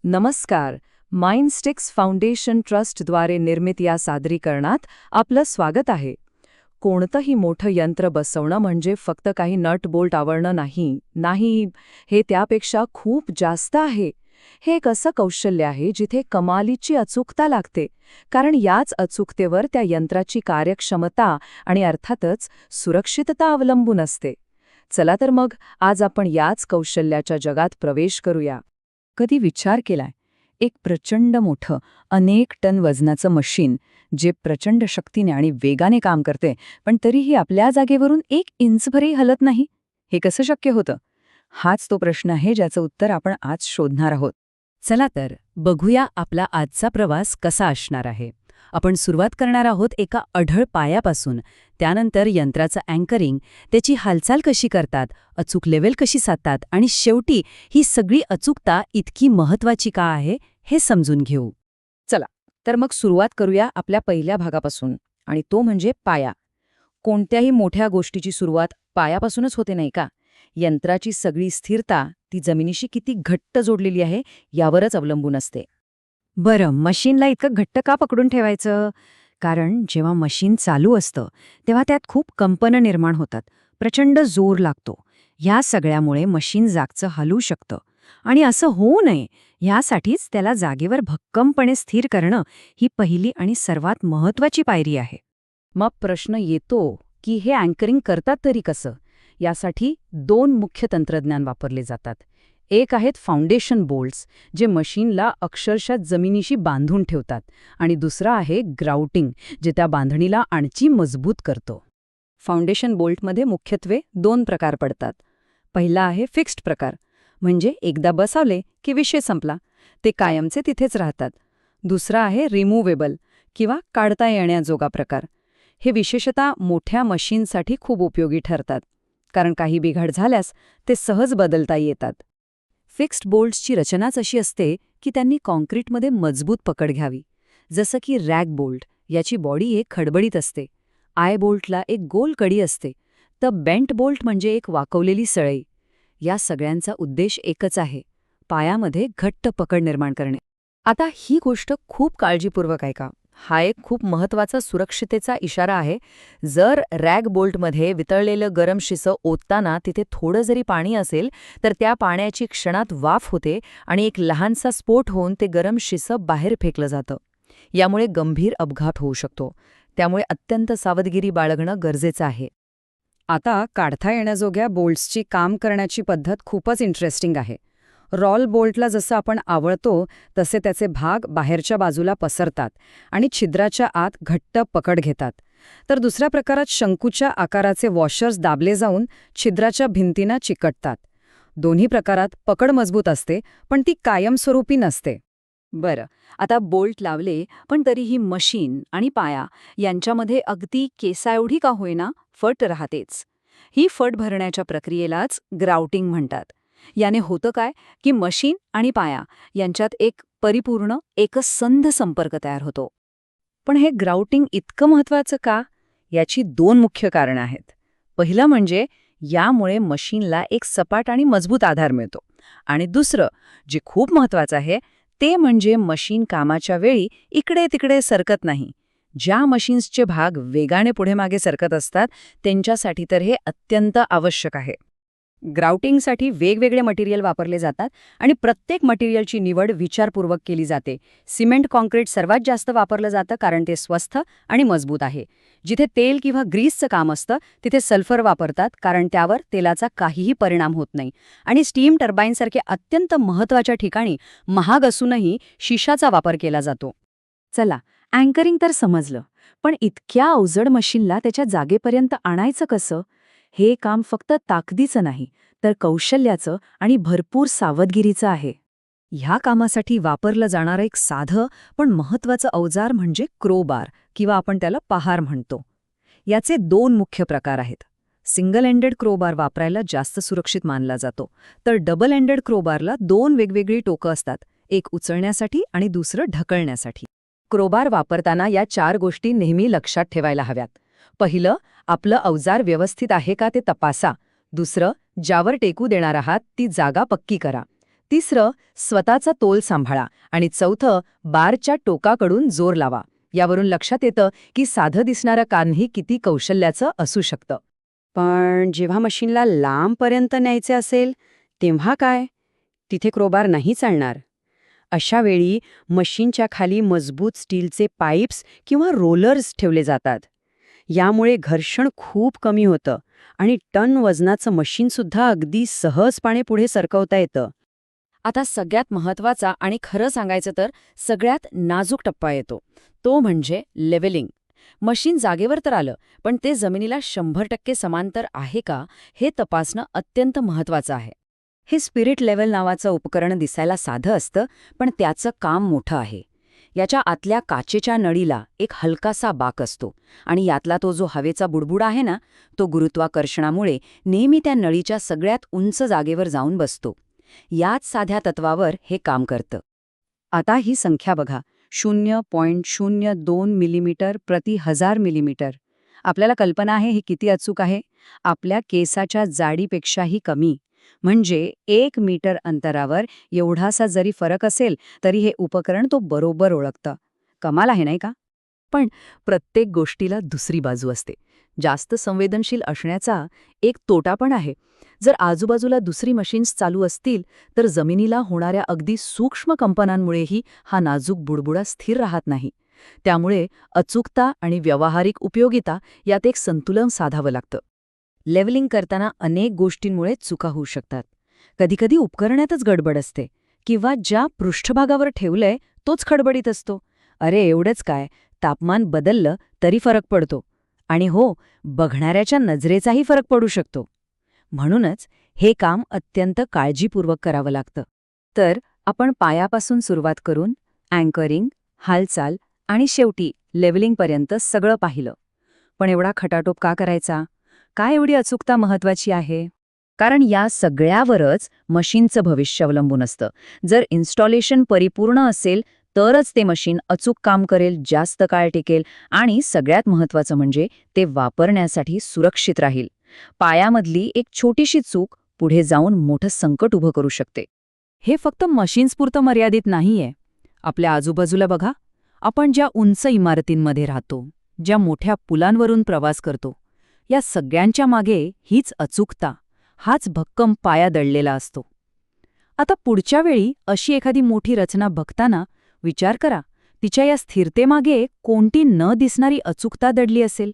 नमस्कार. माइंडस्टिक्स फाउंडेशन ट्रस्टद्वारे निर्मित या सादरीकरणात आपलं स्वागत आहे. कोणतंही मोठं यंत्र बसवणं म्हणजे फक्त काही नट बोल्ट आवरणं नाही, हे त्यापेक्षा खूप जास्त आहे. हे एक असं कौशल्य आहे जिथे कमालीची अचूकता लागते, कारण याच अचूकतेवर त्या यंत्राची कार्यक्षमता आणि अर्थातच सुरक्षितता अवलंबून असते. चला तर मग आज आपण याच कौशल्याच्या जगात प्रवेश करूया. कधी विचार केलाय, एक प्रचंड मोठं अनेक टन वजनाचं मशीन जे प्रचंड शक्तीने आणि वेगाने काम करते, पण तरीही आपल्या जागेवरून 1 इंचभरही हलत नाही? हे कसं शक्य होतं? हाच तो प्रश्न आहे ज्याचं उत्तर आपण आज शोधणार आहोत. चला तर बघूया आपला आजचा प्रवास कसा असणार आहे. आपण सुरुवात करणार आहोत एका अढळ पायापासून, त्यानंतर यंत्राचं अँकरिंग, त्याची हालचाल कशी करतात, अचूक लेव्हल कशी साधतात आणि शेवटी ही सगळी अचूकता इतकी महत्वाची का आहे हे समजून घेऊ. चला तर मग सुरुवात करूया आपल्या पहिल्या भागापासून, आणि तो म्हणजे पाया. कोणत्याही मोठ्या गोष्टीची सुरुवात पायापासूनच होते, नाही का? यंत्राची सगळी स्थिरता ती जमिनीशी किती घट्ट जोडलेली आहे यावरच अवलंबून असते. बरं, मशीनला इतकं घट्ट का पकडून ठेवायचं? कारण जेव्हा मशीन चालू असतं तेव्हा त्यात खूप कंपनं निर्माण होतात, प्रचंड जोर लागतो. ह्या सगळ्यामुळे मशीन जागचं हलू शकतं, आणि असं होऊ नये यासाठीच त्याला जागेवर भक्कमपणे स्थिर करणं ही पहिली आणि सर्वात महत्त्वाची पायरी आहे. मग प्रश्न येतो की हे अँकरिंग करतात तरी कसं? यासाठी 2 मुख्य तंत्रज्ञान वापरले जातात. एक आहेत फाउंडेशन बोल्ट्स, जे मशीनला अक्षरशः जमिनीशी बांधून ठेवतात, आणि दुसरं आहे ग्राउटिंग, जे त्या बांधणीला आणखी मजबूत करतो. फाउंडेशन बोल्टमध्ये मुख्यत्वे 2 प्रकार पडतात. पहिला आहे फिक्स्ड प्रकार, म्हणजे एकदा बसवले की विषय संपला, ते कायमचे तिथेच राहतात. दुसरा आहे रिमूव्हेबल किंवा काढता येण्याजोगा प्रकार. हे विशेषतः मोठ्या मशीनसाठी खूप उपयोगी ठरतात, कारण काही बिघाड झाल्यास ते सहज बदलता येतात. फिक्स्ड बोल्ट्सची रचनाच अशी असते की त्यांनी कॉन्क्रीटमध्ये मजबूत पकड घ्यावी. जसं की रॅग बोल्ट, याची बॉडी एक खडबडीत असते. आय बोल्टला एक गोल कडी असते. तर बेंट बोल्ट म्हणजे एक वाकवलेली सळई. या सगळ्यांचा उद्देश एकच आहे, पायामध्ये घट्ट पकड निर्माण करणे. आता ही गोष्ट खूप काळजीपूर्वक ऐका. हा एक खूप महत्त्वाचा सुरक्षितेचा इशारा आहे. जर रॅग बोल्टमध्ये वितळलेलं गरम शिसं ओतताना तिथे थोडं जरी पाणी असेल, तर त्या पाण्याची क्षणात वाफ होते आणि एक लहानसा स्फोट होऊन ते गरम शिसं बाहेर फेकलं जातं. यामुळे गंभीर अपघात होऊ शकतो. त्यामुळे अत्यंत सावधगिरी बाळगणं गरजेचं आहे. आता काढता येण्याजोग्या बोल्ट्सची काम करण्याची पद्धत खूपच इंटरेस्टिंग आहे. रॉल बोल्टला जसं आपण आवळतो तसे त्याचे भाग बाहेरच्या बाजूला पसरतात आणि छिद्राच्या आत घट्ट पकड घेतात. तर दुसऱ्या प्रकारात शंकूच्या आकाराचे वॉशर्स दाबले जाऊन छिद्राच्या भिंतींना चिकटतात. दोन्ही प्रकारात पकड मजबूत असते, पण ती कायमस्वरूपी नसते. बरं, आता बोल्ट लावले, पण तरीही मशीन आणि पाया यांच्यामध्ये अगदी केसाएवढी का होईना फट राहतेच. ही फट भरण्याच्या प्रक्रियेलाच ग्राउटिंग म्हणतात. याने होतं काय की मशीन आणि पाया यांच्यात एक परिपूर्ण एकसंध संपर्क तयार होतो. पण हे ग्राउटिंग इतकं महत्त्वाचं का? याची 2 मुख्य कारणं आहेत. पहिलं म्हणजे यामुळे मशीनला एक सपाट आणि मजबूत आधार मिळतो, आणि दुसरं जे खूप महत्त्वाचं आहे ते म्हणजे मशीन कामाच्या वेळी इकडे तिकडे सरकत नाही. ज्या मशीन्सचे भाग वेगाने पुढे मागे सरकत असतात त्यांच्यासाठी तर हे अत्यंत आवश्यक आहे. ग्राउटिंगसाठी वेगवेगळे मटेरियल वापरले जातात आणि प्रत्येक मटेरियलची निवड विचारपूर्वक केली जाते. सिमेंट कॉन्क्रीट सर्वात जास्त वापरलं जातं कारण ते स्वस्त आणि मजबूत आहे. जिथे तेल किंवा ग्रीसचं काम असतं तिथे सल्फर वापरतात कारण त्यावर तेलाचा काहीही परिणाम होत नाही. आणि स्टीम टर्बाईनसारखे अत्यंत महत्त्वाच्या ठिकाणी महाग असूनही शिशाचा वापर केला जातो. चला, अँकरिंग तर समजलं, पण इतक्या अवजड मशीनला त्याच्या जागेपर्यंत आणायचं कसं? हे काम फक्त ताकदीचं नाही, तर कौशल्याचं आणि भरपूर सावधगिरीचं आहे. ह्या कामासाठी वापरलं जाणारं एक साधं पण महत्त्वाचं अवजार म्हणजे क्रोबार, किंवा आपण त्याला पहार म्हणतो. याचे 2 मुख्य प्रकार आहेत. सिंगल एंडेड क्रोबार वापरायला जास्त सुरक्षित मानला जातो, तर डबल एंडेड क्रोबारला 2 वेगवेगळी टोकं असतात, एक उचलण्यासाठी आणि दुसरं ढकलण्यासाठी. क्रोबार वापरताना या 4 गोष्टी नेहमी लक्षात ठेवायला हव्यात. पहिलं, आपलं अवजार व्यवस्थित आहे का ते तपासा. दुसरं, ज्यावर टेकू देणार आहात ती जागा पक्की करा. तिसरं, स्वतःचा तोल सांभाळा. आणि चौथं, बारच्या टोकाकडून जोर लावा. यावरून लक्षात येतं की साधं दिसणारं कामही किती कौशल्याचं असू शकतं. पण जेव्हा मशीनला लांबपर्यंत न्यायचे असेल तेव्हा काय? तिथे क्रोबार नाही चालणार. अशा वेळी मशीनच्या खाली मजबूत स्टीलचे पाईप्स किंवा रोलर्स ठेवले जातात. यामुळे घर्षण खूप कमी होतं आणि टन वजनाचं मशीनसुद्धा अगदी सहजपणे पुढे सरकवता येतं. आता सगळ्यात महत्त्वाचा आणि खरं सांगायचं तर सगळ्यात नाजूक टप्पा येतो, तो म्हणजे लेव्हलिंग. मशीन जागेवर तर आलं, पण ते जमिनीला 100% समांतर आहे का हे तपासणं अत्यंत महत्त्वाचं आहे. हे स्पिरिट लेव्हल नावाचं उपकरण दिसायला साधं असतं, पण त्याचं काम मोठं आहे. याच्या आतल्या काचेच्या नळीला एक हलकासा बाक असतो आणि यातला तो जो हवेचा बुडबुड आहे ना, तो गुरुत्वाकर्षणामुळे नेहमी त्या नळीच्या सगळ्यात उंच जागेवर जाऊन बसतो. याच साध्या तत्वावर हे काम करतं. आता ही संख्या बघा, 0.02 मिलीमीटर प्रति 1000 मिलीमीटर. आपल्याला कल्पना आहे हे किती अचूक आहे? आपल्या केसाच्या जाडीपेक्षाही कमी. म्हणजे 1 मीटर अंतरावर एवढासा जरी फरक असेल तरी हे उपकरण तो बरोबर ओळखतं. कमाल आहे नाही का? पण प्रत्येक गोष्टीला दुसरी बाजू असते. जास्त संवेदनशील असण्याचा एक तोटा पण आहे. जर आजूबाजूला दुसरी मशीन्स चालू असतील तर जमिनीला होणाऱ्या अगदी सूक्ष्म कंपनांमुळेही हा नाजूक बुडबुडा स्थिर राहत नाही. त्यामुळे अचूकता आणि व्यावहारिक उपयोगिता यात एक संतुलन साधावं लागतं. लेव्हलिंग करताना अनेक गोष्टींमुळे चुका होऊ शकतात. कधीकधी उपकरणातच गडबड असते किंवा ज्या पृष्ठभागावर ठेवलंय तोच खडबडीत असतो. अरे एवढंच काय, तापमान बदललं तरी फरक पडतो. आणि हो, बघणाऱ्याच्या नजरेचाही फरक पडू शकतो. म्हणूनच हे काम अत्यंत काळजीपूर्वक करावं लागतं. तर आपण पायापासून सुरुवात करून अँकरिंग, हालचाल आणि शेवटी लेव्हलिंगपर्यंत सगळं पाहिलं. पण एवढा खटाटोप का करायचा? काय एवढी अचूकता महत्वाची आहे? कारण या सगळ्यावरच मशीनचं भविष्य अवलंबून असतं. जर इन्स्टॉलेशन परिपूर्ण असेल तरच ते मशीन अचूक काम करेल, जास्त काळ टिकेल आणि सगळ्यात महत्त्वाचं म्हणजे ते वापरण्यासाठी सुरक्षित राहील. पायामधली एक छोटीशी चूक पुढे जाऊन मोठं संकट उभं करू शकते. हे फक्त मशीन्सपुरतं मर्यादित नाहीये. आपल्या आजूबाजूला बघा, आपण ज्या उंच इमारतींमध्ये राहतो, ज्या मोठ्या पुलांवरून प्रवास करतो, या सगळ्यांच्या मागे हीच अचूकता, हाच भक्कम पाया दडलेला असतो. आता पुढच्या वेळी अशी एखादी मोठी रचना बघताना विचार करा, तिच्या या स्थिरतेमागे कोणती न दिसणारी अचूकता दडली असेल.